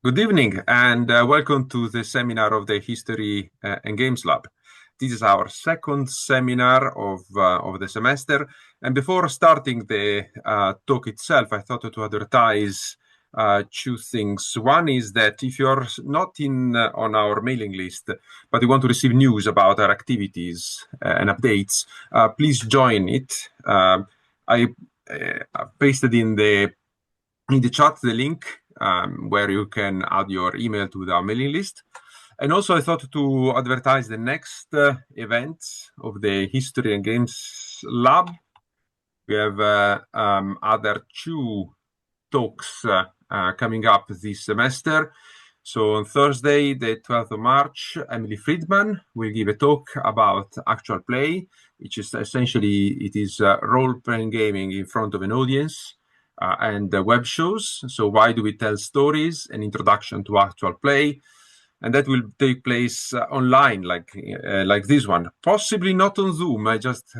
Good evening and welcome to the seminar of the History and Games Lab. This is our second seminar of the semester. And before starting the talk itself, I thought to advertise two things. One is that if you're not in on our mailing list, but you want to receive news about our activities and updates, please join it. I pasted in the chat the link where you can add your email to the mailing list. And also I thought to advertise the next event of the History and Games Lab. We have other two talks coming up this semester. So on Thursday, the 12th of March, Emily Friedman will give a talk about actual play, which is essentially, it is role-playing gaming in front of an audience. And web shows. So why do we tell stories? An introduction to actual play. And that will take place online, like this one. Possibly not on Zoom. I just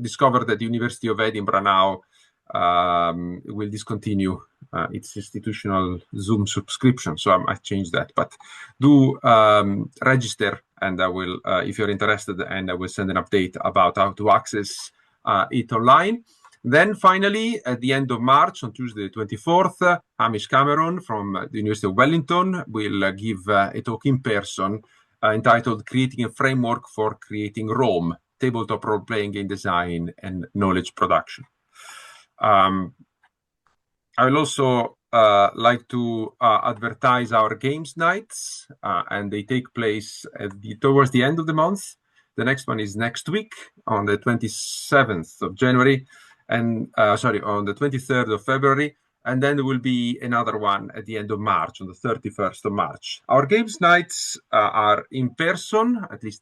discovered that the University of Edinburgh now will discontinue its institutional Zoom subscription. So I changed that. But do register, and I will, if you're interested, and I will send an update about how to access it online. Then finally, at the end of March, on Tuesday the 24th, Hamish Cameron from the University of Wellington will give a talk in person entitled Creating a Framework for Creating Rome, Tabletop Role-Playing Game Design and Knowledge Production. I will also like to advertise our games nights, and they take place towards the end of the month. The next one is next week on the 27th of January. And on the 23rd of February, and then there will be another one at the end of March, on the 31st of March. Our games nights are in person, at least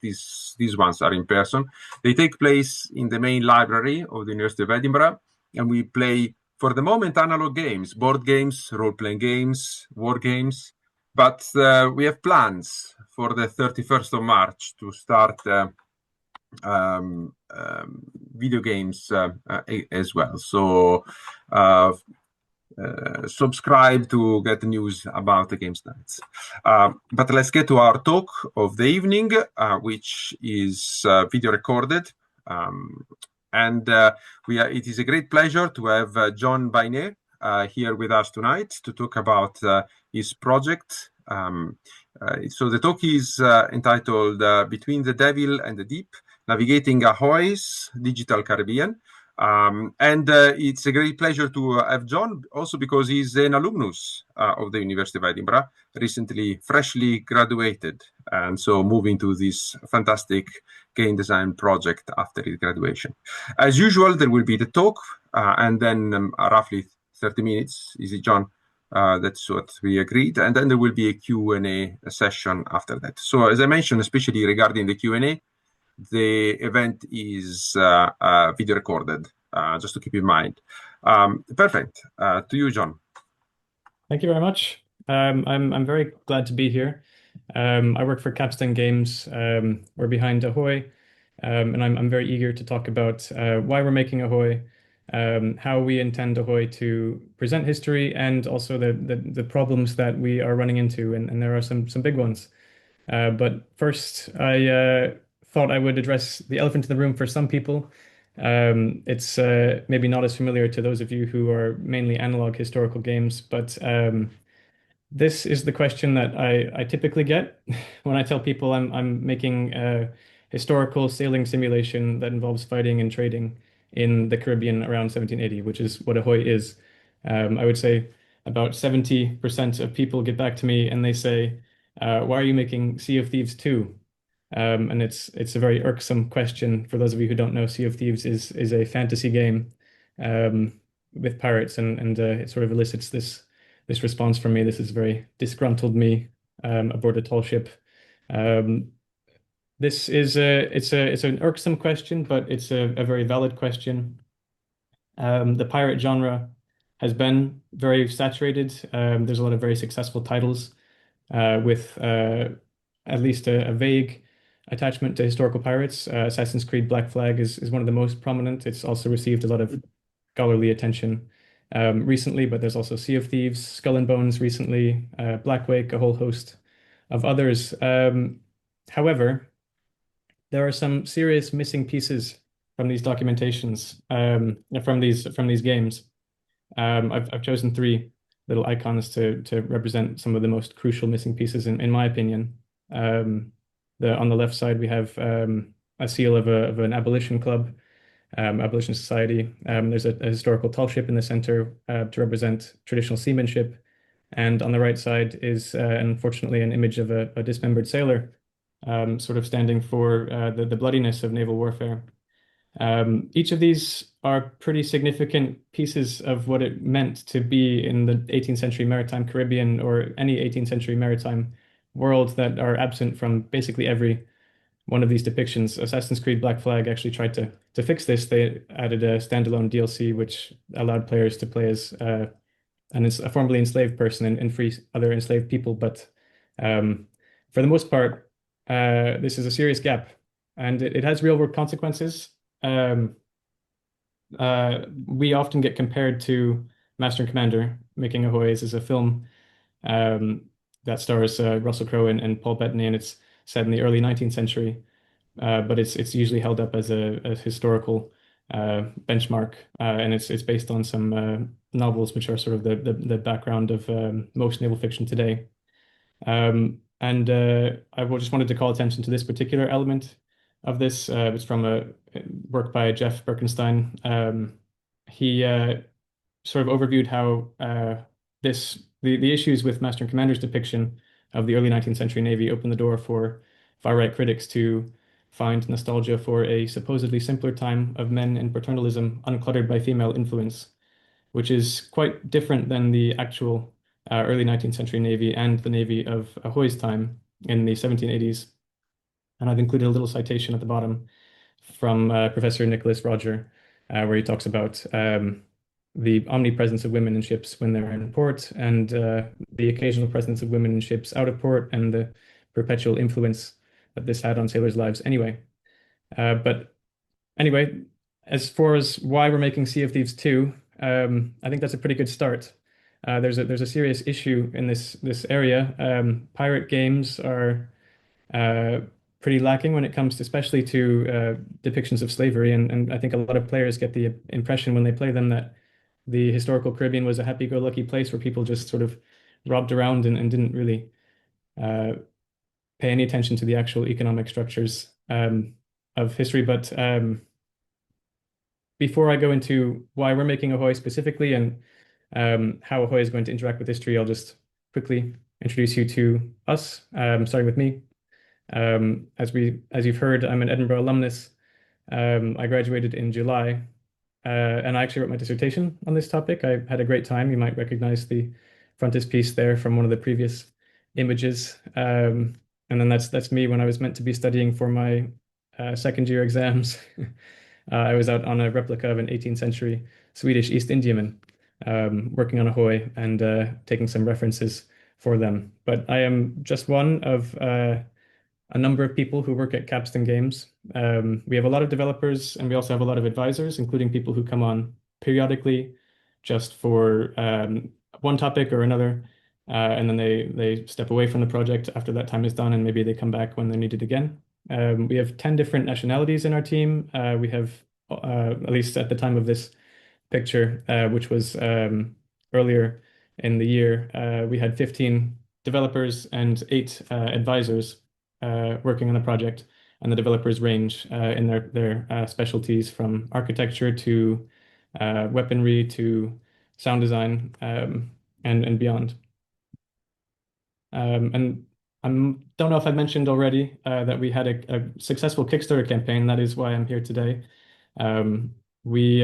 these ones are in person. They take place in the main library of the University of Edinburgh, and we play, for the moment, analog games, board games, role-playing games, war games, but we have plans for the 31st of March to start video games as well. So subscribe to get news about the games nights. But let's get to our talk of the evening, which is video recorded. And it is a great pleasure to have John Beiner here with us tonight to talk about his project. So the talk is entitled Between the Devil and the Deep, Navigating Ahoy's Digital Caribbean. And it's a great pleasure to have John, also because he's an alumnus of the University of Edinburgh, recently freshly graduated, and so moving to this fantastic game design project after his graduation. As usual, there will be the talk, and then roughly 30 minutes. Is it, John? That's what we agreed. And then there will be a Q&A session after that. So as I mentioned, especially regarding the Q&A, the event is video recorded, just to keep in mind. Perfect. To you, John. Thank you very much. I'm very glad to be here. I work for Capstan Games. We're behind Ahoy, and I'm very eager to talk about why we're making Ahoy, how we intend Ahoy to present history, and also the problems that we are running into, and there are some big ones. But first, I thought I would address the elephant in the room for some people. It's maybe not as familiar to those of you who are mainly analog historical games, but this is the question that I typically get when I tell people I'm making a historical sailing simulation that involves fighting and trading in the Caribbean around 1780, which is what Ahoy is. I would say about 70% of people get back to me and they say, why are you making Sea of Thieves 2? And it's a very irksome question. For those of you who don't know, Sea of Thieves is a fantasy game with pirates, and it sort of elicits this response from me. This is very disgruntled me aboard a tall ship. This is it's an irksome question, but it's a very valid question. The pirate genre has been very saturated. There's a lot of very successful titles with at least a vague attachment to historical pirates. Assassin's Creed Black Flag is one of the most prominent. It's also received a lot of scholarly attention. recently, but there's also Sea of Thieves, Skull and Bones recently, Black Wake, a whole host of others. However, there are some serious missing pieces from these documentations, from these games. I've chosen three little icons to represent some of the most crucial missing pieces in my opinion. On the left side we have a seal of an abolition club, abolition society. There's a historical tall ship in the center to represent traditional seamanship, and on the right side is unfortunately an image of a dismembered sailor, sort of standing for the bloodiness of naval warfare. Each of these are pretty significant pieces of what it meant to be in the 18th century maritime Caribbean or any 18th century maritime world that are absent from basically every one of these depictions. Assassin's Creed Black Flag actually tried to fix this. They added a standalone DLC which allowed players to play as a formerly enslaved person and free other enslaved people. But for the most part, this is a serious gap, and it has real world consequences. Um, we often get compared to Master and Commander, Making Ahoy is a film that stars Russell Crowe and Paul Bettany, and it's set in the early 19th century. But it's usually held up as a historical benchmark, and it's based on some novels which are sort of the background of most naval fiction today. And I just wanted to call attention to this particular element of this. It's from a work by Jeff Birkenstein. He sort of overviewed how the issues with Master and Commander's depiction of the early 19th century Navy opened the door for far-right critics to find nostalgia for a supposedly simpler time of men and paternalism uncluttered by female influence, which is quite different than the actual early 19th century Navy and the Navy of Ahoy's time in the 1780s. And I've included a little citation at the bottom from Professor Nicholas Roger, where he talks about the omnipresence of women in ships when they're in port, and the occasional presence of women in ships out of port, and the perpetual influence that this had on sailors' lives anyway. But anyway, as far as why we're making Sea of Thieves 2, I think that's a pretty good start. There's a serious issue in this area. Pirate games are pretty lacking when it comes to, especially to depictions of slavery, and I think a lot of players get the impression when they play them that the historical Caribbean was a happy-go-lucky place where people just sort of robbed around and didn't really pay any attention to the actual economic structures of history. But before I go into why we're making Ahoy specifically and how Ahoy is going to interact with history, I'll just quickly introduce you to us, starting with me. As you've heard, I'm an Edinburgh alumnus. I graduated in July, and I actually wrote my dissertation on this topic. I had a great time. You might recognize the frontispiece there from one of the previous images. And then that's me when I was meant to be studying for my second year exams. I was out on a replica of an 18th century Swedish East Indiaman, working on Ahoy and taking some references for them. But I am just one of a number of people who work at Capstan Games. We have a lot of developers, and we also have a lot of advisors, including people who come on periodically just for one topic or another, and then they step away from the project after that time is done, and maybe they come back when they're needed again. We have 10 different nationalities in our team. We have, at least at the time of this picture, which was earlier in the year, we had 15 developers and 8 advisors working on the project, and the developers range in their specialties from architecture to weaponry to sound design, and beyond. And I don't know if I mentioned already that we had a successful Kickstarter campaign. That is why I'm here today. We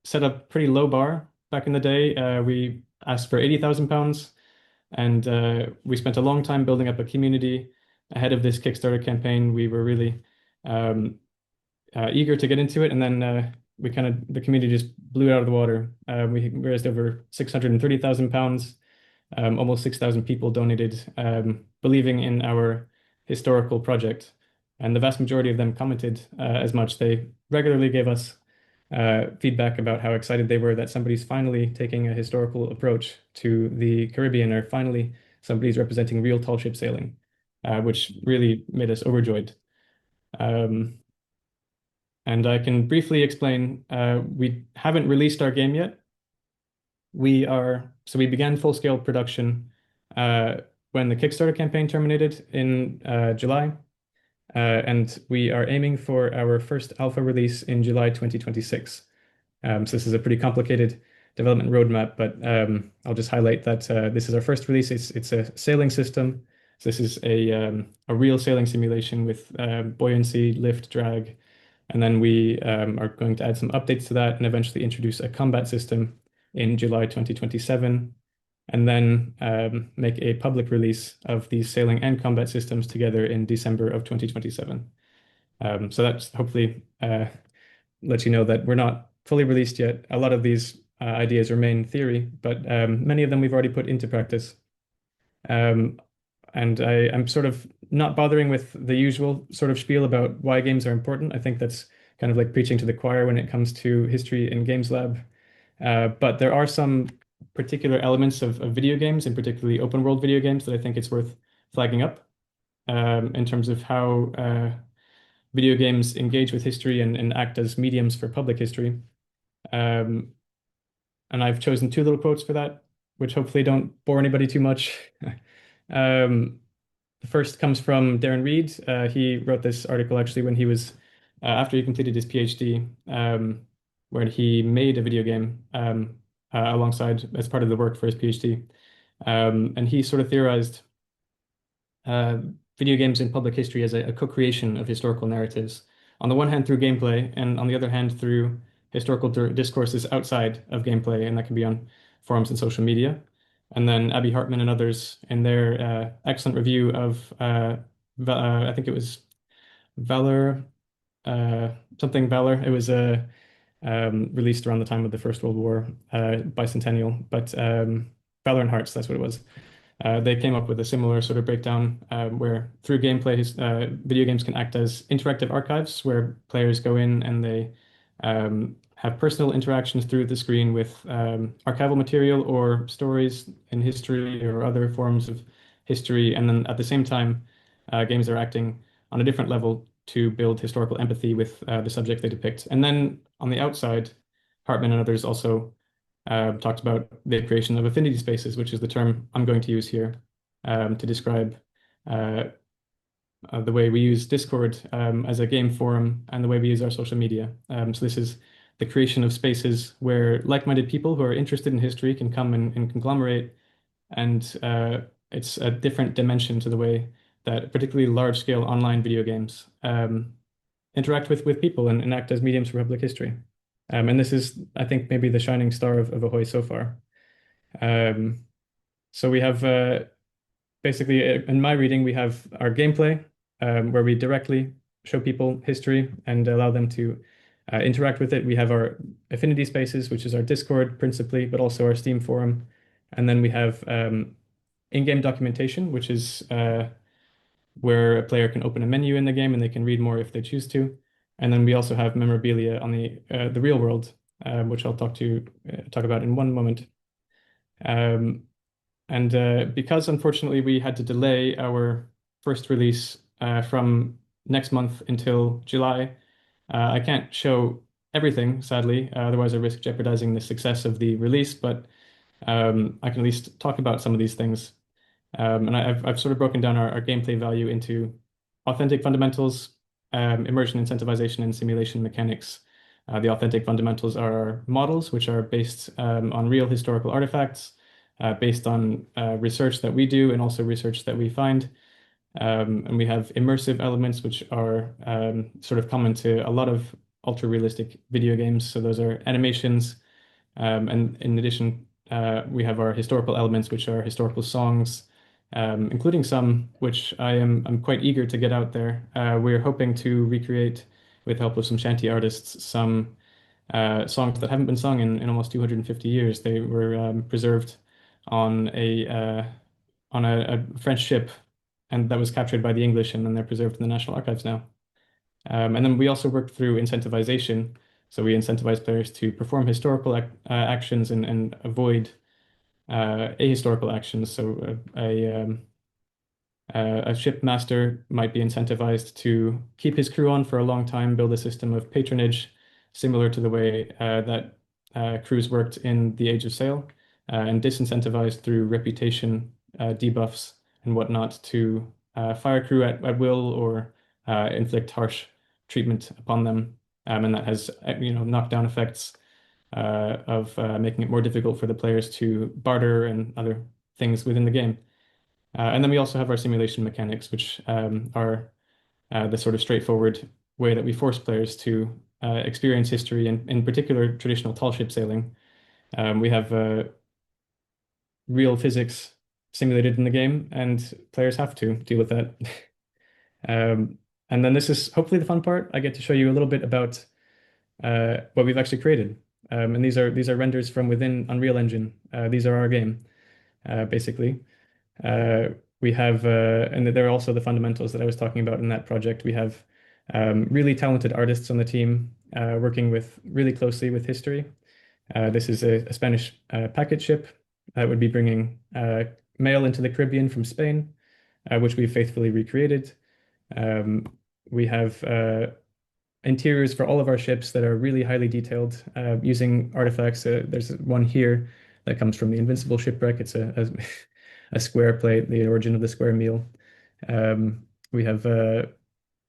set a pretty low bar back in the day. We asked for £80,000, and we spent a long time building up a community ahead of this Kickstarter campaign. We were really eager to get into it, and then the community just blew out of the water. We raised over £630,000. Almost 6,000 people donated, believing in our historical project, and the vast majority of them commented as much. They regularly gave us feedback about how excited they were that somebody's finally taking a historical approach to the Caribbean, or finally somebody's representing real tall ship sailing, which really made us overjoyed. Um, and I can briefly explain, we haven't released our game yet. So we began full-scale production when the Kickstarter campaign terminated in July. And we are aiming for our first alpha release in July 2026. So this is a pretty complicated development roadmap, but I'll just highlight that this is our first release. It's a sailing system. So this is a real sailing simulation with buoyancy, lift, drag. And then we are going to add some updates to that and eventually introduce a combat system in July 2027, and then make a public release of these sailing and combat systems together in December of 2027. So that's hopefully let you know that we're not fully released yet. A lot of these ideas remain theory, but many of them we've already put into practice. And I'm sort of not bothering with the usual sort of spiel about why games are important. I think that's kind of like preaching to the choir when it comes to history in Games Lab. But there are some particular elements of video games, and particularly open world video games, that I think it's worth flagging up in terms of how video games engage with history and act as mediums for public history. Um, and I've chosen two little quotes for that, which hopefully don't bore anybody too much. The first comes from Darren Reed. He wrote this article actually when he was after he completed his PhD, where he made a video game alongside as part of the work for his PhD. And he sort of theorized uh, video games in public history as a co-creation of historical narratives. On the one hand, through gameplay, and on the other hand, through historical discourses outside of gameplay, and that can be on forums and social media. And then Abby Hartman and others, in their excellent review of, I think it was Valor, something Valor. It was released around the time of the First World War, bicentennial, but Valor and Hearts, that's what it was. They came up with a similar sort of breakdown where through gameplay, video games can act as interactive archives where players go in and they have personal interactions through the screen with archival material or stories in history or other forms of history. And then at the same time, games are acting on a different level to build historical empathy with the subject they depict. And then on the outside, Hartman and others also talked about the creation of affinity spaces, which is the term I'm going to use here to describe the way we use Discord as a game forum and the way we use our social media. So this is the creation of spaces where like-minded people who are interested in history can come and conglomerate, and it's a different dimension to the way that particularly large-scale online video games interact with people and act as mediums for public history. And this is, I think, maybe the shining star of Ahoy so far. So we have basically, in my reading, we have our gameplay, where we directly show people history and allow them to interact with it. We have our affinity spaces, which is our Discord principally, but also our Steam forum. And then we have in-game documentation, which is where a player can open a menu in the game and they can read more if they choose to. And then we also have memorabilia on the real world, which I'll talk about in one moment. And because unfortunately we had to delay our first release from next month until July, I can't show everything, sadly. Otherwise, I risk jeopardizing the success of the release. But I can at least talk about some of these things. And I've sort of broken down our gameplay value into authentic fundamentals, immersion, incentivization, and simulation mechanics. The authentic fundamentals are our models, which are based on real historical artifacts, based on research that we do and also research that we find. And we have immersive elements, which are sort of common to a lot of ultra-realistic video games. So those are animations. And in addition, we have our historical elements, which are historical songs, including some which I'm quite eager to get out there. We're hoping to recreate, with help of some shanty artists, some songs that haven't been sung in almost 250 years. They were preserved on a French ship, and that was captured by the English, and then they're preserved in the National Archives now. And then we also worked through incentivization, So we incentivize players to perform historical actions and avoid ahistorical actions. So a ship master might be incentivized to keep his crew on for a long time, build a system of patronage, similar to the way that crews worked in the Age of Sail, and disincentivized through reputation debuffs and whatnot to fire crew at will or inflict harsh treatment upon them. And that has, knockdown effects of making it more difficult for the players to barter and other things within the game. And then we also have our simulation mechanics, which are the sort of straightforward way that we force players to experience history, and in particular, traditional tall ship sailing. We have real physics simulated in the game, and players have to deal with that. And then this is hopefully the fun part. I get to show you a little bit about what we've actually created. And these are renders from within Unreal Engine. These are our game, basically. We have, and there are also the fundamentals that I was talking about in that project. We have really talented artists on the team working with really closely with history. This is a Spanish packet ship that would be bringing mail into the Caribbean from Spain, which we've faithfully recreated. We have interiors for all of our ships that are really highly detailed using artifacts. There's one here that comes from the Invincible shipwreck. It's a square plate, the origin of the square meal. We have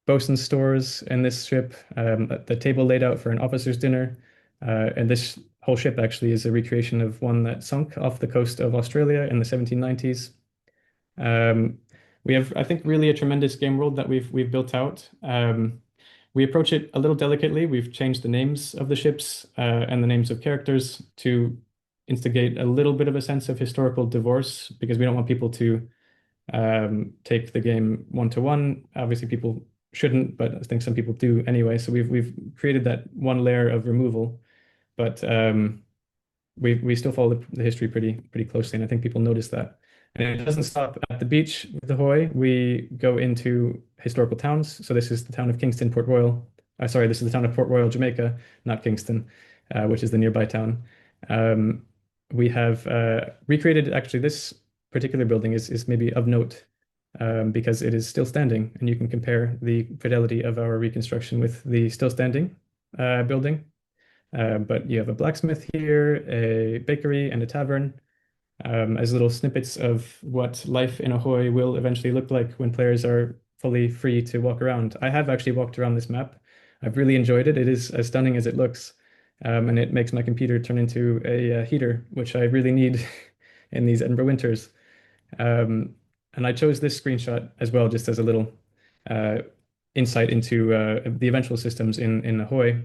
bosun's stores in this ship, the table laid out for an officer's dinner. And this whole ship actually is a recreation of one that sunk off the coast of Australia in the 1790s. We have, I think, really a tremendous game world that we've built out. We approach it a little delicately. We've changed the names of the ships and the names of characters to instigate a little bit of a sense of historical divorce, because we don't want people to take the game one-to-one. Obviously, people shouldn't, but I think some people do anyway. So we've created that one layer of removal, but we still follow the history pretty closely, and I think people notice that. And it doesn't stop at the beach with Ahoy. We go into historical towns. So this is the town of Kingston, Port Royal. Sorry, this is the town of Port Royal, Jamaica, not Kingston, which is the nearby town. We have recreated, actually, this particular building is maybe of note because it is still standing, and you can compare the fidelity of our reconstruction with the still standing building. But you have a blacksmith here, a bakery, and a tavern as little snippets of what life in Ahoy will eventually look like when players are fully free to walk around. I have actually walked around this map. I've really enjoyed it. It is as stunning as it looks. And it makes my computer turn into a heater, which I really need in these Edinburgh winters. And I chose this screenshot as well, just as a little insight into the eventual systems in Ahoy.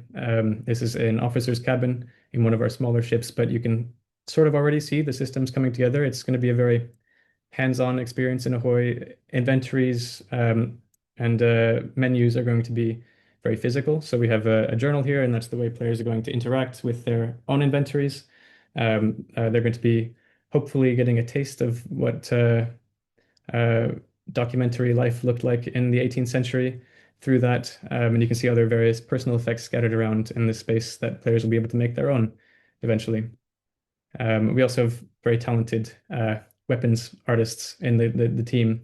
This is an officer's cabin in one of our smaller ships, but you can sort of already see the systems coming together. It's going to be a very hands-on experience in Ahoy. Inventories and menus are going to be very physical. So we have a journal here, and that's the way players are going to interact with their own inventories. They're going to be hopefully getting a taste of what documentary life looked like in the 18th century through that. And you can see other various personal effects scattered around in this space that players will be able to make their own eventually. We also have very talented weapons artists in the team.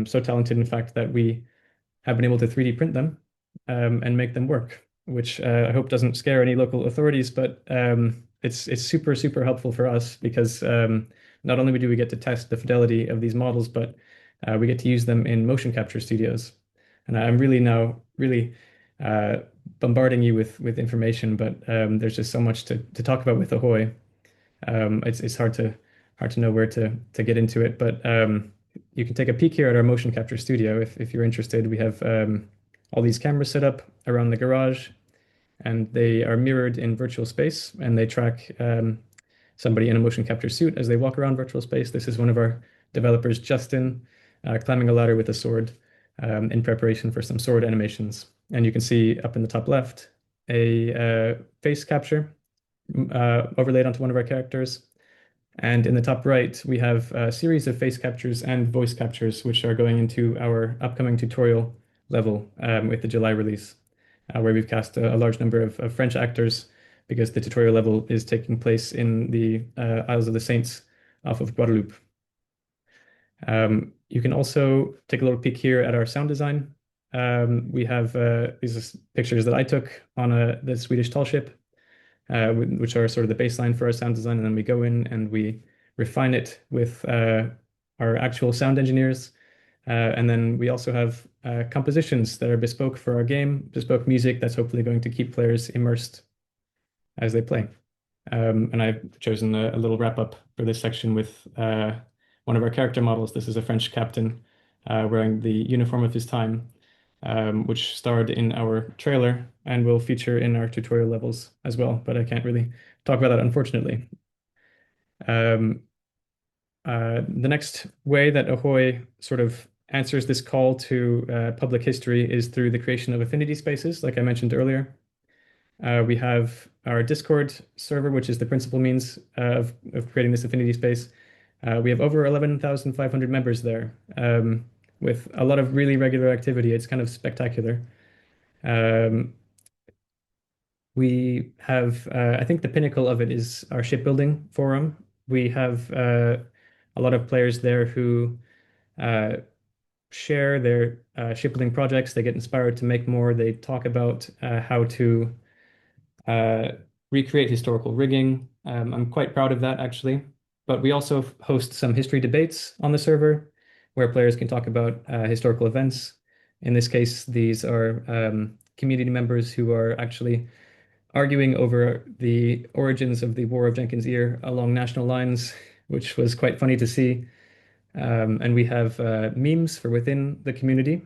So talented, in fact, that we have been able to 3D print them and make them work, which I hope doesn't scare any local authorities, but it's super helpful for us because not only do we get to test the fidelity of these models, but we get to use them in motion capture studios. And I'm really now bombarding you with information, but there's just so much to talk about with Ahoy. It's hard to know where to get into it, but you can take a peek here at our motion capture studio if you're interested. We have all these cameras set up around the garage, and they are mirrored in virtual space, and they track somebody in a motion capture suit as they walk around virtual space. This is one of our developers, Justin, climbing a ladder with a sword in preparation for some sword animations. And you can see up in the top left a face capture overlaid onto one of our characters. And in the top right, we have a series of face captures and voice captures, which are going into our upcoming tutorial level with the July release. where we've cast a large number of French actors because the tutorial level is taking place in the Isles of the Saints off of Guadeloupe. You can also take a little peek here at our sound design. We have these pictures that I took on the Swedish tall ship, which are sort of the baseline for our sound design, and then we go in and we refine it with our actual sound engineers. And then we also have compositions that are bespoke for our game, bespoke music that's hopefully going to keep players immersed as they play. And I've chosen a little wrap up for this section with one of our character models. This is a French captain wearing the uniform of his time, which starred in our trailer and will feature in our tutorial levels as well, but I can't really talk about that, unfortunately. The next way that Ahoy sort of answers this call to public history is through the creation of affinity spaces, like I mentioned earlier. We have our Discord server, which is the principal means of creating this affinity space. We have over 11,500 members there, with a lot of really regular activity. It's kind of spectacular. We have, I think the pinnacle of it is our shipbuilding forum. We have a lot of players there who share their shipbuilding projects. They get inspired to make more. They talk about how to recreate historical rigging. I'm quite proud of that, actually. But we also host some history debates on the server where players can talk about historical events. In this case, these are community members who are actually arguing over the origins of the War of Jenkins' Ear along national lines, which was quite funny to see. And we have memes for within the community,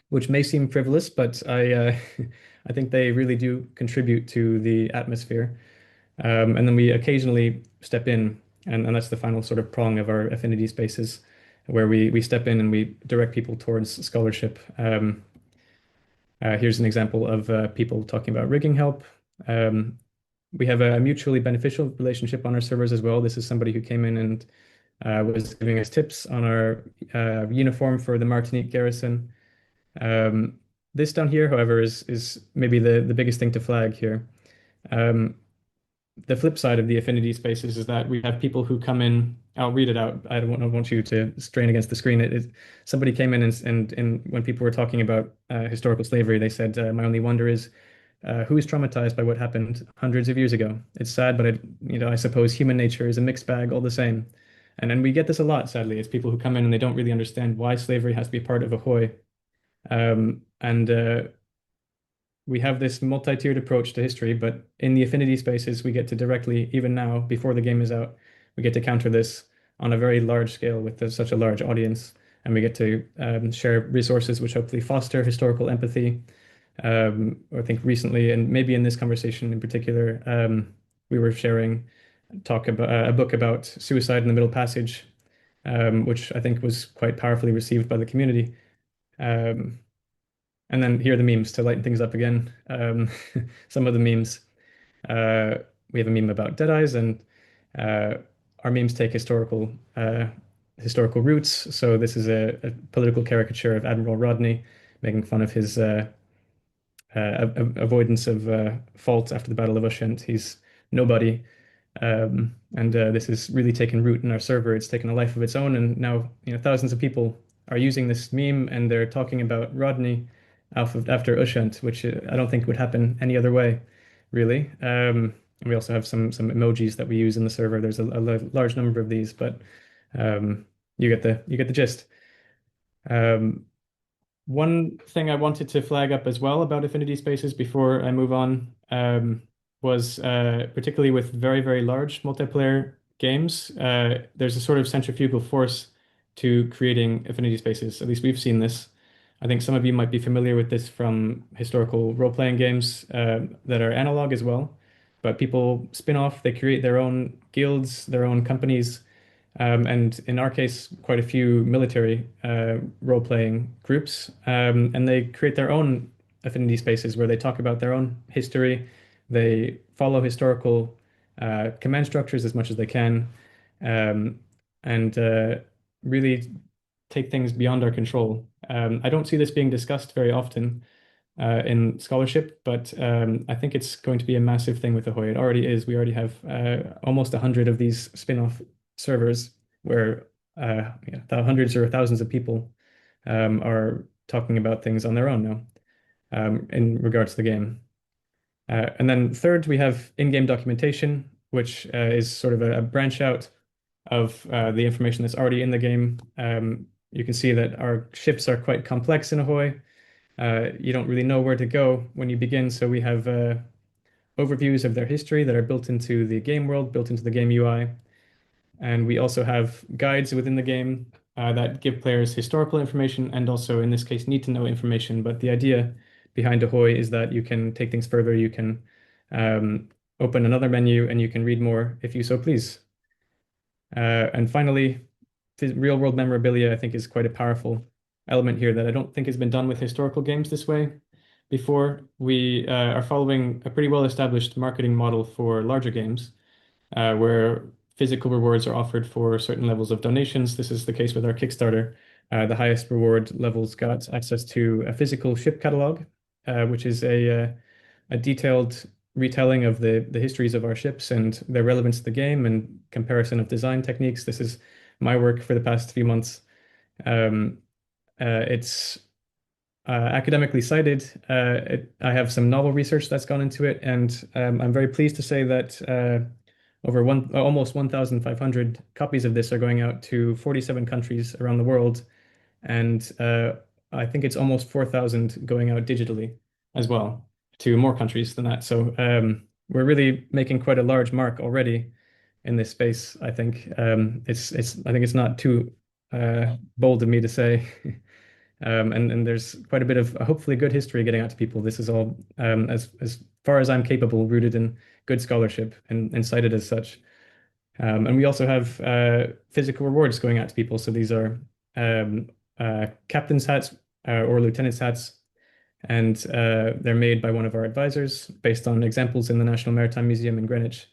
which may seem frivolous, but I think they really do contribute to the atmosphere. And then we occasionally step in, and that's the final sort of prong of our affinity spaces, where we step in and we direct people towards scholarship. Here's an example of people talking about rigging help. We have a mutually beneficial relationship on our servers as well. This is somebody who came in and was giving us tips on our uniform for the Martinique garrison. This down here, however, is maybe the biggest thing to flag here. The flip side of the affinity spaces is that we have people who come in. I'll read it out. I don't want you to strain against the screen. Somebody came in and when people were talking about historical slavery, they said, "My only wonder is who is traumatized by what happened hundreds of years ago? It's sad, but I suppose human nature is a mixed bag all the same." And we get this a lot, sadly. It's people who come in and they don't really understand why slavery has to be part of Ahoy. And we have this multi-tiered approach to history, but in the affinity spaces, we get to directly, even now, before the game is out, we get to counter this on a very large scale with such a large audience, and we get to share resources which hopefully foster historical empathy. I think recently, and maybe in this conversation in particular, we were sharing talk about a book about suicide in the Middle Passage, which I think was quite powerfully received by the community. And then here are the memes to lighten things up again. Some of the memes. We have a meme about Deadeyes, and our memes take historical roots. So this is a political caricature of Admiral Rodney, making fun of his avoidance of fault after the Battle of Ushant. He's nobody. And this has really taken root in our server. It's taken a life of its own, and now thousands of people are using this meme, and they're talking about Rodney after Ushant, which I don't think would happen any other way, really. And we also have some emojis that we use in the server. There's a large number of these, but you get the gist. One thing I wanted to flag up as well about affinity spaces before I move on was particularly with very, very large multiplayer games, there's a sort of centrifugal force to creating affinity spaces. At least we've seen this. I think some of you might be familiar with this from historical role-playing games that are analog as well. But people spin off, they create their own guilds, their own companies, and in our case, quite a few military role-playing groups. And they create their own affinity spaces where they talk about their own history. They follow historical command structures as much as they can, and really take things beyond our control. I don't see this being discussed very often, in scholarship, but I think it's going to be a massive thing with Ahoy. It already is. We already have almost 100 of these spin-off servers where hundreds or thousands of people are talking about things on their own now in regards to the game. And then third, we have in-game documentation, which is sort of a branch out of the information that's already in the game. You can see that our ships are quite complex in Ahoy. You don't really know where to go when you begin, so we have overviews of their history that are built into the game world, built into the game UI. And we also have guides within the game that give players historical information and also, in this case, need to know information. But the idea behind Ahoy is that you can take things further. You can open another menu and you can read more if you so please. And finally, real world memorabilia, I think, is quite a powerful element here that I don't think has been done with historical games this way before. We are following a pretty well established marketing model for larger games where physical rewards are offered for certain levels of donations. This is the case with our Kickstarter. The highest reward levels got access to a physical ship catalog, which is a detailed retelling of the histories of our ships and their relevance to the game and comparison of design techniques. This is my work for the past few months. It's academically cited. I have some novel research that's gone into it, and I'm very pleased to say that almost 1,500 copies of this are going out to 47 countries around the world, and I think it's almost 4,000 going out digitally as well to more countries than that. So we're really making quite a large mark already in this space. I think it's not too bold of me to say. And there's quite a bit of hopefully good history getting out to people. This is all, as far as I'm capable, rooted in good scholarship and cited as such. And we also have physical rewards going out to people. So these are captain's hats or lieutenant's hats, and they're made by one of our advisors based on examples in the National Maritime Museum in Greenwich.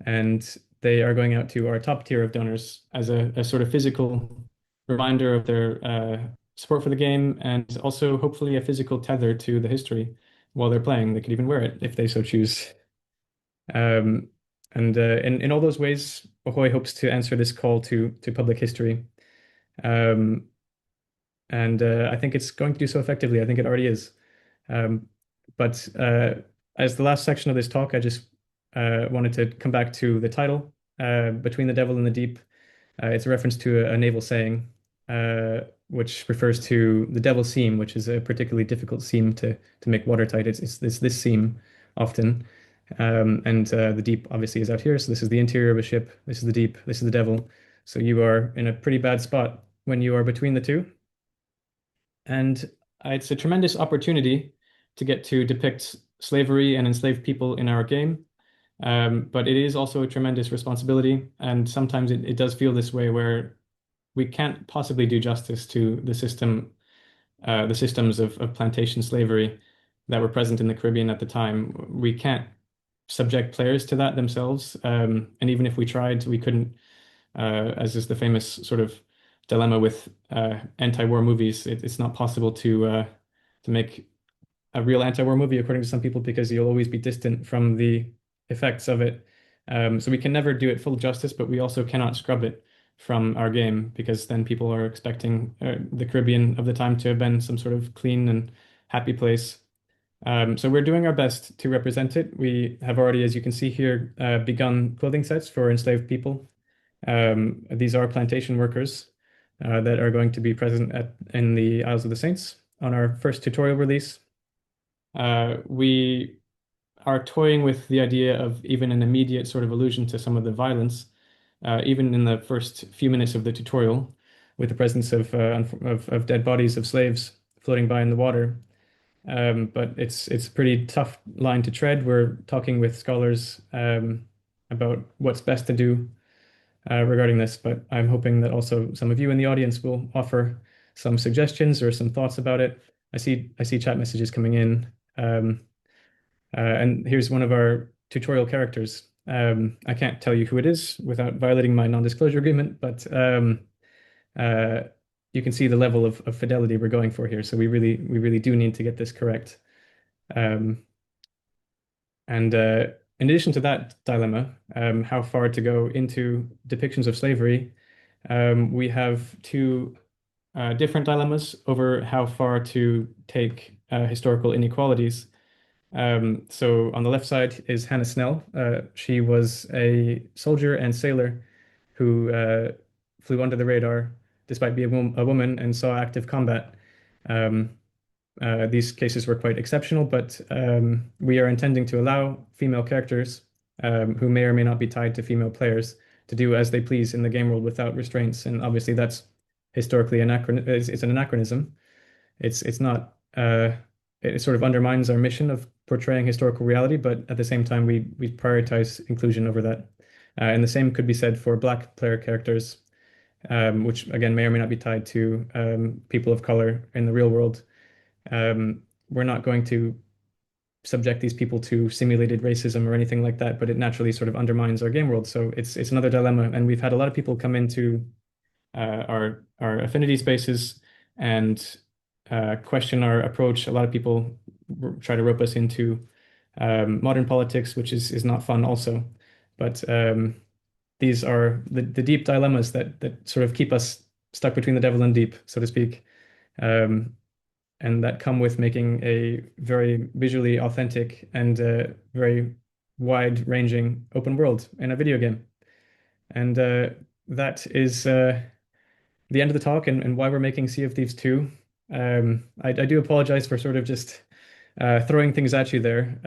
And they are going out to our top tier of donors as a sort of physical reminder of their support for the game, and also hopefully a physical tether to the history while they're playing. They could even wear it if they so choose. And in all those ways, Ahoy hopes to answer this call to public history. And I think it's going to do so effectively. I think it already is. But as the last section of this talk, I just wanted to come back to the title, Between the Devil and the Deep. It's a reference to a naval saying, which refers to the devil's seam, which is a particularly difficult seam to make watertight. It's this seam often. And the deep obviously is out here. So this is the interior of a ship. This is the deep. This is the devil. So you are in a pretty bad spot when you are between the two. And it's a tremendous opportunity to get to depict slavery and enslaved people in our game. But it is also a tremendous responsibility. And sometimes it does feel this way where we can't possibly do justice to the systems of plantation slavery that were present in the Caribbean at the time. We can't subject players to that themselves. And even if we tried, we couldn't, as is the famous sort of dilemma with anti-war movies. It's not possible to make a real anti-war movie, according to some people, because you'll always be distant from the effects of it. So we can never do it full justice, but we also cannot scrub it from our game, because then people are expecting the Caribbean of the time to have been some sort of clean and happy place. So we're doing our best to represent it. We have already, as you can see here, begun clothing sets for enslaved people. These are plantation workers that are going to be present in the Isles of the Saints on our first tutorial release. We are toying with the idea of even an immediate sort of allusion to some of the violence, even in the first few minutes of the tutorial, with the presence of dead bodies of slaves floating by in the water. But it's a pretty tough line to tread. We're talking with scholars about what's best to do regarding this, but I'm hoping that also some of you in the audience will offer some suggestions or some thoughts about it. I see chat messages coming in, and here's one of our tutorial characters. I can't tell you who it is without violating my non-disclosure agreement, but you can see the level of fidelity we're going for here. So we really do need to get this correct. Um, and in addition to that dilemma, how far to go into depictions of slavery, we have two different dilemmas over how far to take historical inequalities. So on the left side is Hannah Snell. She was a soldier and sailor who flew under the radar despite being a woman and saw active combat. Um, these cases were quite exceptional, but we are intending to allow female characters who may or may not be tied to female players to do as they please in the game world without restraints. And obviously, that's historically it's an anachronism. It's not it sort of undermines our mission of portraying historical reality, but at the same time, we prioritize inclusion over that. And the same could be said for Black player characters, which again may or may not be tied to people of color in the real world. We're not going to subject these people to simulated racism or anything like that, but it naturally sort of undermines our game world. So it's another dilemma, and we've had a lot of people come into our affinity spaces and question our approach. A lot of people try to rope us into modern politics, which is not fun also. But these are the deep dilemmas that sort of keep us stuck between the devil and deep, so to speak. Um, and that come with making a very visually authentic and very wide-ranging open world in a video game. And that is the end of the talk and why we're making Sea of Thieves 2. I do apologize for sort of just throwing things at you there,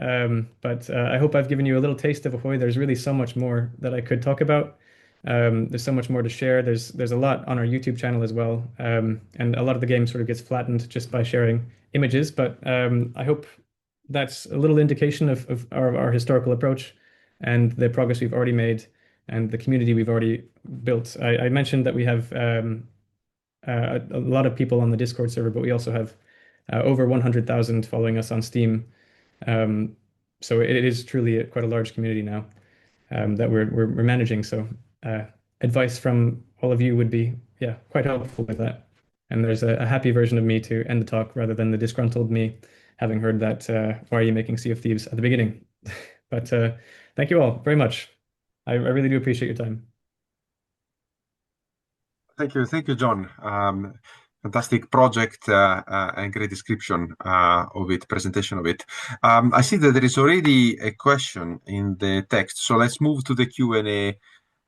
but I hope I've given you a little taste of Ahoy. There's really so much more that I could talk about. There's so much more to share. There's a lot on our YouTube channel as well, and a lot of the game sort of gets flattened just by sharing images. But I hope that's a little indication of our historical approach and the progress we've already made and the community we've already built. I mentioned that we have a lot of people on the Discord server, but we also have over 100,000 following us on Steam. Um, so it is truly quite a large community now that we're managing. So advice from all of you would be, yeah, quite helpful with that. And there's a happy version of me to end the talk rather than the disgruntled me having heard that why are you making Sea of Thieves at the beginning? But thank you all very much. I really do appreciate your time. Thank you, John. Fantastic project and great description of it, presentation of it. I see that there is already a question in the text, so let's move to the Q&A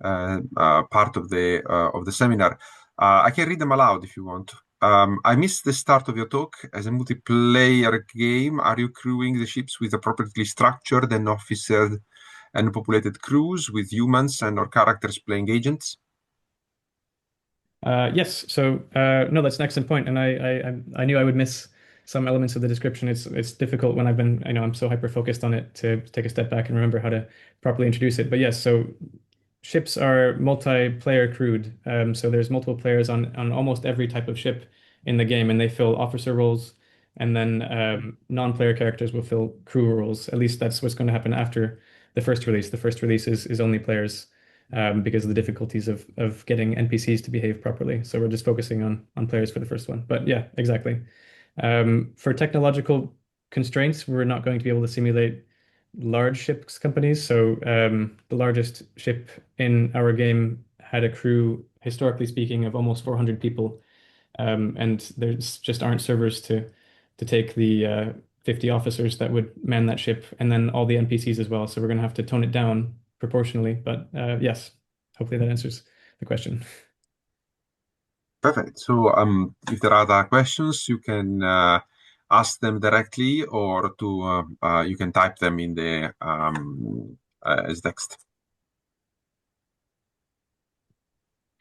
part of the seminar. I can read them aloud if you want. I missed the start of your talk. As a multiplayer game, are you crewing the ships with appropriately structured and officered and populated crews with humans and or characters playing agents? Yes. So no, that's an excellent point, and I knew I would miss some elements of the description. It's difficult when I've been I'm so hyper focused on it to take a step back and remember how to properly introduce it. But yes, so ships are multiplayer crewed. So there's multiple players on almost every type of ship in the game, and they fill officer roles, and then non-player characters will fill crew roles. At least that's what's going to happen after the first release. The first release is only players because of the difficulties of getting NPCs to behave properly. So we're just focusing on players for the first one. But yeah, exactly. For technological constraints, we're not going to be able to simulate large ships companies. So the largest ship in our game had a crew, historically speaking, of almost 400 people. And there's just aren't servers to take the 50 officers that would man that ship and then all the NPCs as well. So we're going to have to tone it down proportionally. But yes, hopefully that answers the question. Perfect. So if there are other questions, you can ask them directly or you can type them in the as text.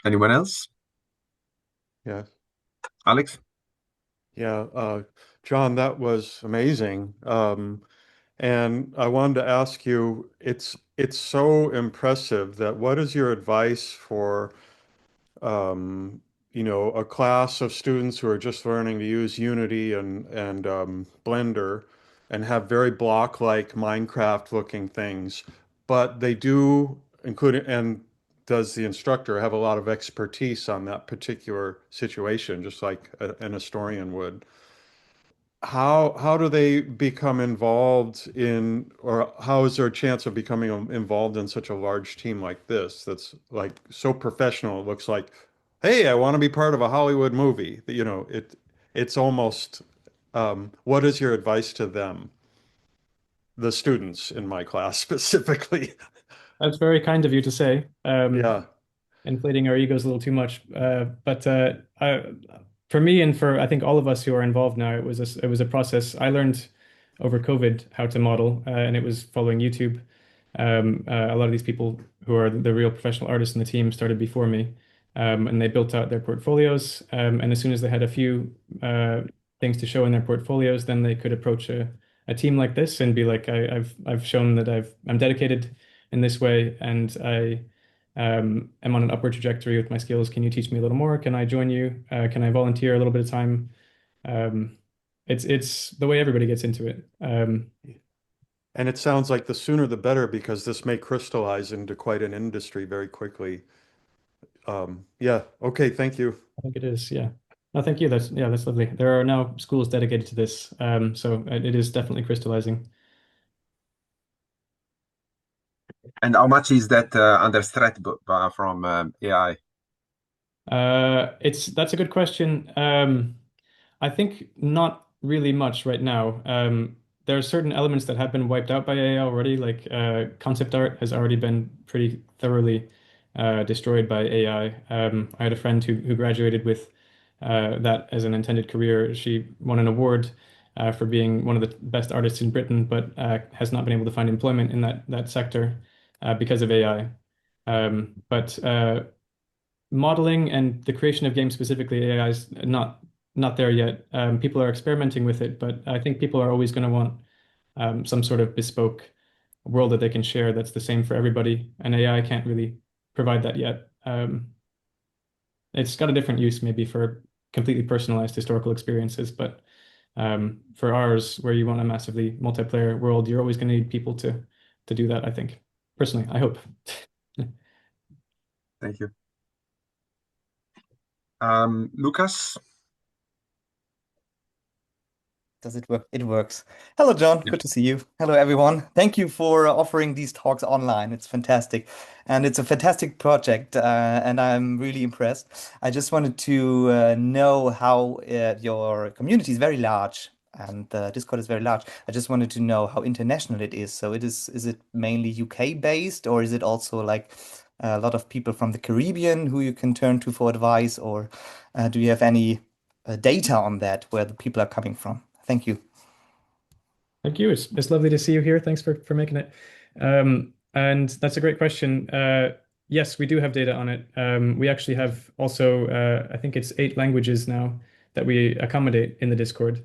Anyone else? Yeah. Alex? Yeah. John, that was amazing. And I wanted to ask you, it's so impressive that what is your advice for a class of students who are just learning to use Unity and Blender and have very block-like Minecraft-looking things, but they do, including, and does the instructor have a lot of expertise on that particular situation, just like an historian would? how do they become involved in, or how is there a chance of becoming involved in such a large team like this that's like so professional? It looks like, hey, I want to be part of a Hollywood movie. You know, it's almost, what is your advice to them, the students in my class specifically? That's very kind of you to say. Yeah. Inflating our egos a little too much. For me and for I think all of us who are involved now, it was a process. I learned over COVID how to model, and it was following YouTube. A lot of these people who are the real professional artists in the team started before me, and they built out their portfolios. And as soon as they had a few things to show in their portfolios, then they could approach a team like this and be like, I've shown that I'm dedicated in this way, and I am on an upward trajectory with my skills. Can you teach me a little more? Can I join you? Can I volunteer a little bit of time? It's the way everybody gets into it. And it sounds like the sooner the better because this may crystallize into quite an industry very quickly. Yeah, okay, thank you. I think it is, yeah. No, thank you. That's lovely. There are now schools dedicated to this, so it is definitely crystallizing. And how much is that under threat from AI? That's a good question. I think not really much right now. There are certain elements that have been wiped out by AI already, like concept art has already been pretty thoroughly destroyed by AI. I had a friend who graduated with that as an intended career. She won an award for being one of the best artists in Britain, but has not been able to find employment in that sector because of AI. But modeling and the creation of games specifically, AI is not there yet. People are experimenting with it, but I think people are always going to want some sort of bespoke world that they can share that's the same for everybody, and AI can't really provide that yet. It's got a different use maybe for completely personalized historical experiences, but for ours, where you want a massively multiplayer world, you're always going to need people to do that, I think. Personally, I hope. Thank you. Lucas? Does it work? It works. Hello, John. Yeah. Good to see you. Hello, everyone. Thank you for offering these talks online. It's fantastic. And it's a fantastic project, and I'm really impressed. I just wanted to know how your community is very large and Discord is very large. I just wanted to know how international it is. So is it mainly UK based, or is it also like a lot of people from the Caribbean who you can turn to for advice, or do you have any data on that, where the people are coming from? Thank you. Thank you. It's lovely to see you here. Thanks for making it. And that's a great question. Yes, we do have data on it. We actually have also, I think it's 8 languages now that we accommodate in the Discord.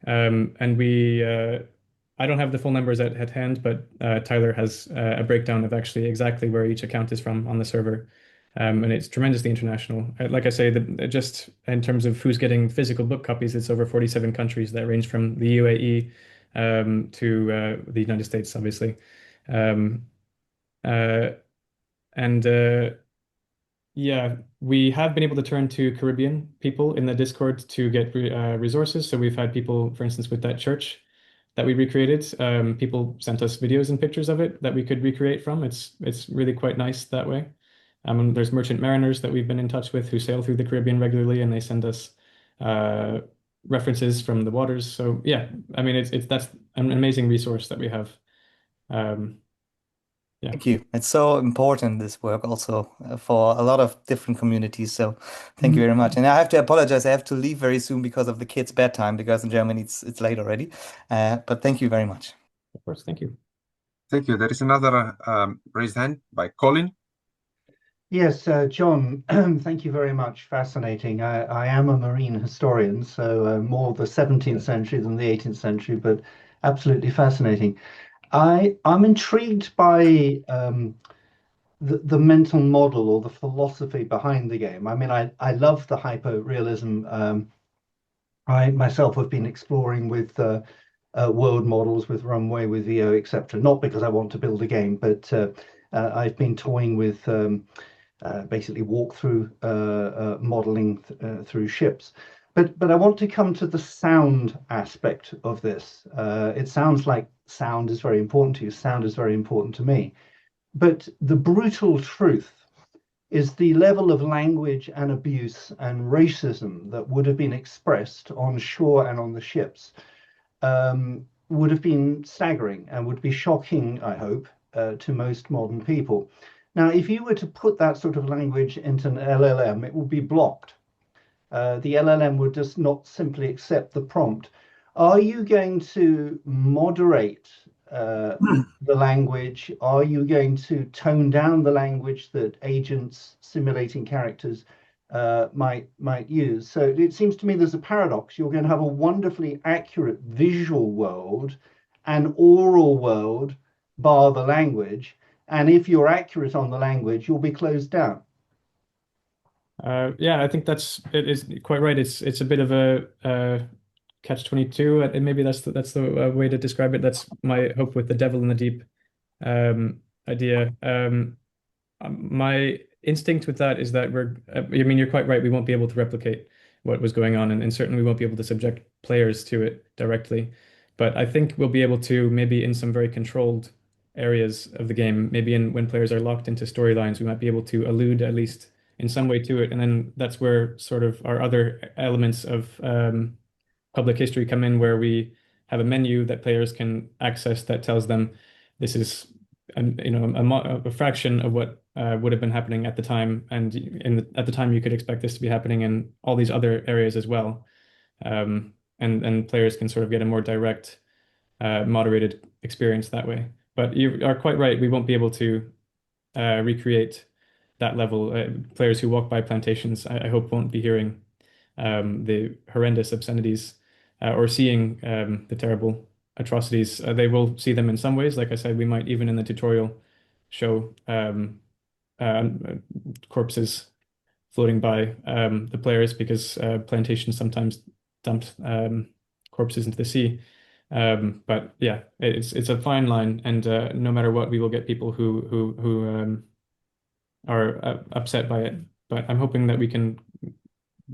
And I don't have the full numbers at hand, but Tyler has a breakdown of actually exactly where each account is from on the server. And it's tremendously international. Like I say, just in terms of who's getting physical book copies, it's over 47 countries that range from the UAE to the United States, obviously. Um, uh, and Yeah, we have been able to turn to Caribbean people in the Discord to get resources. So we've had people, for instance, with that church that we recreated. People sent us videos and pictures of it that we could recreate from. It's really quite nice that way. And there's merchant mariners that we've been in touch with who sail through the Caribbean regularly, and they send us references from the waters. So yeah, I mean, that's an amazing resource that we have. Yeah. Thank you. It's so important, this work also for a lot of different communities. So thank you very much. And I have to apologize. I have to leave very soon because of the kids' bedtime, because in Germany it's late already. But thank you very much. Of course, thank you. Thank you. There is another raised hand by Colin. Yes, John, thank you very much. Fascinating. I am a marine historian, so more of the 17th century than the 18th century, but absolutely fascinating. I'm intrigued by the mental model or the philosophy behind the game. I mean, I love the hyper-realism. I myself have been exploring with world models, with Runway, with VO, etc. Not because I want to build a game, but I've been toying with basically walkthrough modeling through ships. But I want to come to the sound aspect of this. It sounds like sound is very important to you. Sound is very important to me. But the brutal truth is the level of language and abuse and racism that would have been expressed on shore and on the ships would have been staggering and would be shocking, I hope, to most modern people. Now, if you were to put that sort of language into an LLM, it would be blocked. The LLM would just not simply accept the prompt. Are you going to moderate the language? Are you going to tone down the language that agents simulating characters might use? So it seems to me there's a paradox. You're going to have a wonderfully accurate visual world and oral world, bar the language. And if you're accurate on the language, you'll be closed down. Yeah, I think it is quite right. It's a bit of a catch-22, and maybe that's the way to describe it. That's my hope with the devil in the deep idea. My instinct with that is that I mean, you're quite right. We won't be able to replicate what was going on, and certainly we won't be able to subject players to it directly. But I think we'll be able to, maybe in some very controlled areas of the game, maybe when players are locked into storylines, we might be able to allude at least in some way to it. And then that's where sort of our other elements of public history come in, where we have a menu that players can access that tells them this is a fraction of what would have been happening at the time, and at the time you could expect this to be happening in all these other areas as well. And players can sort of get a more direct, moderated experience that way. But you are quite right, we won't be able to recreate that level. Players who walk by plantations, I hope, won't be hearing the horrendous obscenities or seeing the terrible atrocities. They will see them in some ways. Like I said, we might even in the tutorial show corpses floating by the players, because plantations sometimes dumped corpses into the sea. But yeah, it's a fine line, and no matter what, we will get people who are upset by it. But I'm hoping that we can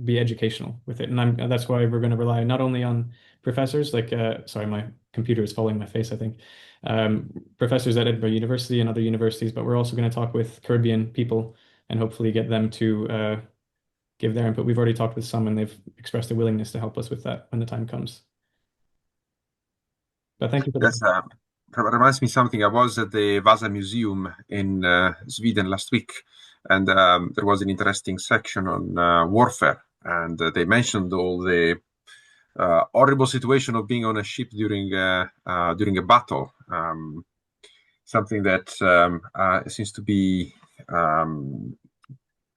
be educational with it, and that's why we're going to rely not only on professors like sorry, my computer is falling in my face, I think. Professors at Edinburgh University and other universities, but we're also going to talk with Caribbean people and hopefully get them to give their input. We've already talked with some, and they've expressed a willingness to help us with that when the time comes. But thank you for that. Reminds me something. I was at the Vasa Museum in Sweden last week, and there was an interesting section on warfare, and they mentioned all the horrible situation of being on a ship during a battle. Something that seems to be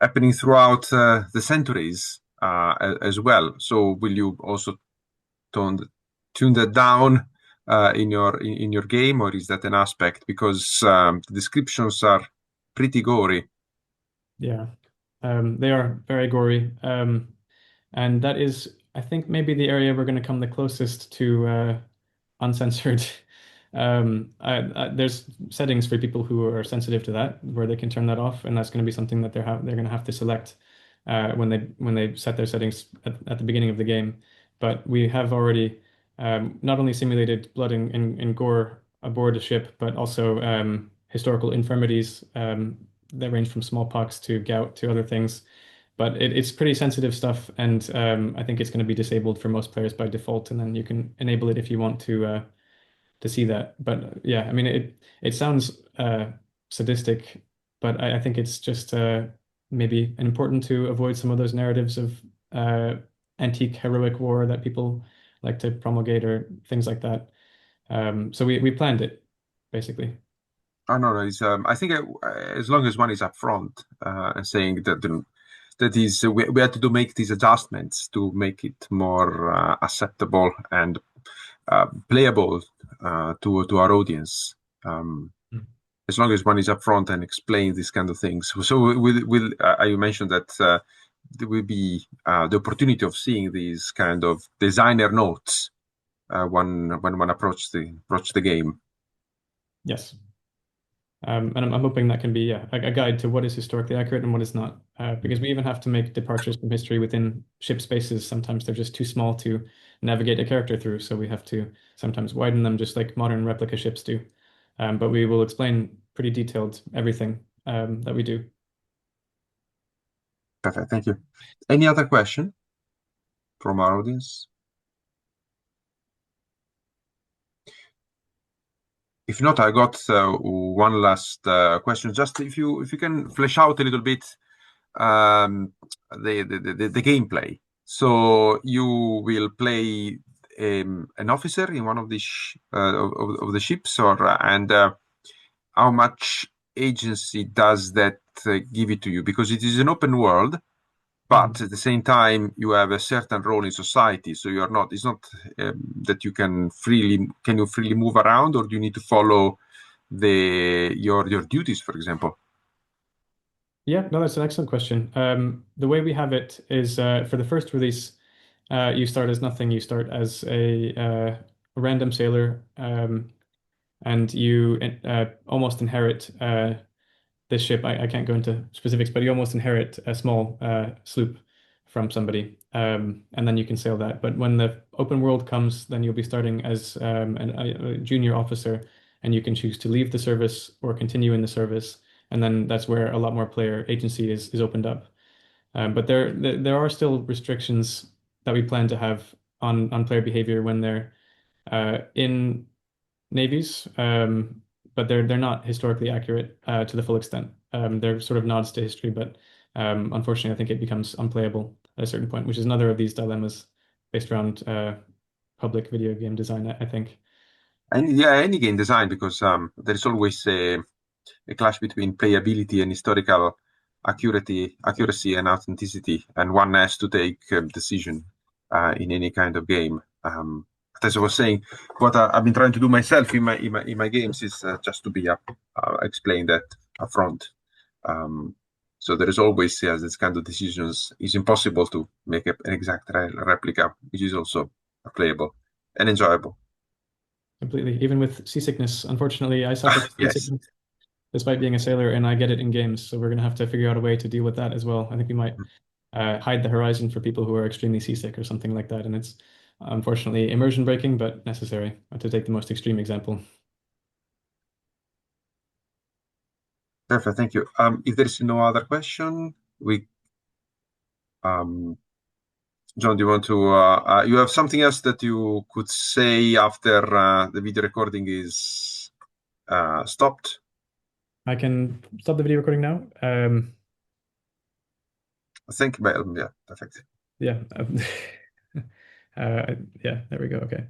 happening throughout the centuries as well. So, will you also tune that down in your game, or is that an aspect? Because the descriptions are pretty gory. Yeah, they are very gory, and that is, I think, maybe the area we're going to come the closest to uncensored. There's settings for people who are sensitive to that, where they can turn that off, and that's going to be something that they're going to have to select when they set their settings at the beginning of the game. But we have already not only simulated blood and gore aboard a ship, but also historical infirmities that range from smallpox to gout to other things. But it's pretty sensitive stuff, and I think it's going to be disabled for most players by default, and then you can enable it if you want to see that. But yeah, I mean, it sounds sadistic, but I think it's just maybe important to avoid some of those narratives of antique heroic war that people like to promulgate, or things like that. So we planned it, basically. Oh, no, I think as long as one is upfront and saying that is we had to make these adjustments to make it more acceptable and playable to our audience. As long as one is upfront and explain these kind of things. So you mentioned that there will be the opportunity of seeing these kind of designer notes when one approach the game. Yes. And I'm hoping that can be a guide to what is historically accurate and what is not, because we even have to make departures from history within ship spaces. Sometimes they're just too small to navigate a character through, so we have to sometimes widen them, just like modern replica ships do. But we will explain pretty detailed everything that we do. Perfect, thank you. Any other question from our audience? If not, I got one last question. Just if you can flesh out a little bit the gameplay. So you will play an officer in one of the of the ships, and how much agency does that give it to you? Because it is an open world, but at the same time you have a certain role in society. So you are not. It's not that you can freely move around, or do you need to follow your duties, for example? Yeah, no, that's an excellent question. The way we have it is for the first release, you start as nothing. You start as a random sailor, and you almost inherit this ship. I can't go into specifics, but you almost inherit a small sloop from somebody, and then you can sail that. But when the open world comes, then you'll be starting as a junior officer, and you can choose to leave the service or continue in the service. And then that's where a lot more player agency is opened up. But there are still restrictions that we plan to have on player behavior when they're in navies, but they're not historically accurate to the full extent. They're sort of nods to history, but unfortunately, I think it becomes unplayable at a certain point, which is another of these dilemmas based around public video game design, I think. And yeah, any game design, because there is always a clash between playability and historical accuracy and authenticity, and one has to take a decision in any kind of game. But as I was saying, what I've been trying to do myself in my games is just to be explain that upfront. So there is always this kind of decisions. It's impossible to make an exact replica, which is also playable and enjoyable. Completely. Even with seasickness, unfortunately, I suffer from Yes. seasickness despite being a sailor, and I get it in games. So we're going to have to figure out a way to deal with that as well. I think we might hide the horizon for people who are extremely seasick or something like that. And it's unfortunately immersion breaking, but necessary, to take the most extreme example. Perfect, thank you. If there is no other question, John, do you want to? You have something else that you could say after the video recording is stopped? I can stop the video recording now. I think, yeah, perfect. Yeah. Yeah, there we go. Okay.